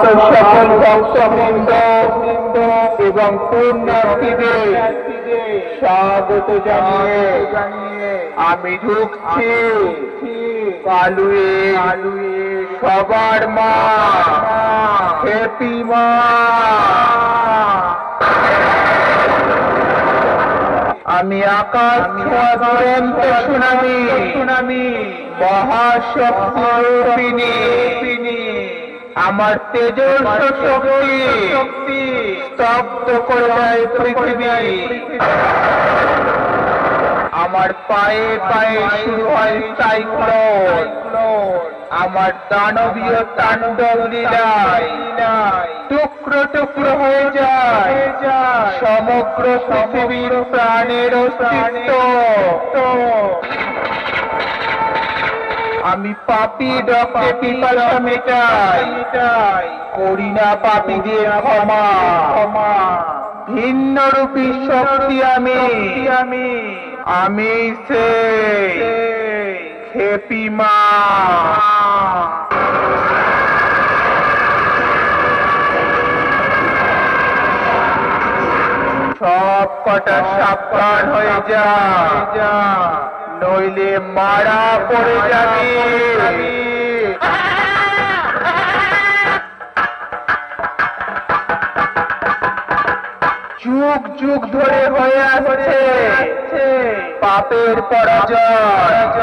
আগত সকল ভক্তবৃন্দ এবং পুণ্যার্থীদের স্বাগত জানিয়ে আমি ঢুকছি কালুয়ে সবার মা খেপি মা। আমি আকাশ ছোঁয়া দুরন্ত সুনামি মহাশক্তি আমার তেজস্ব শক্তি স্তব্ধ করে দেয় পৃথিবী। আমার পায়ে পায়ে শুরু হয় সাইক্লোন, আমার দানবীয় তাণ্ডব লীলায় টুকরো টুকরো হয়ে যায় সমগ্র পৃথিবীর প্রাণের অস্তিত্ব। আমি পাপী রক্তে পিপাসা মেটাই, করি না পাপী দিয়ে ক্ষমা। ভিন্ন রূপী শক্তি আমি সেই খেপি মা। সব কটা সাবধান হয়ে যা, নইলে মারা পড়ে যাবি। যুগ যুগ ধরে হয়ে আসছে পাপের পরাজয়।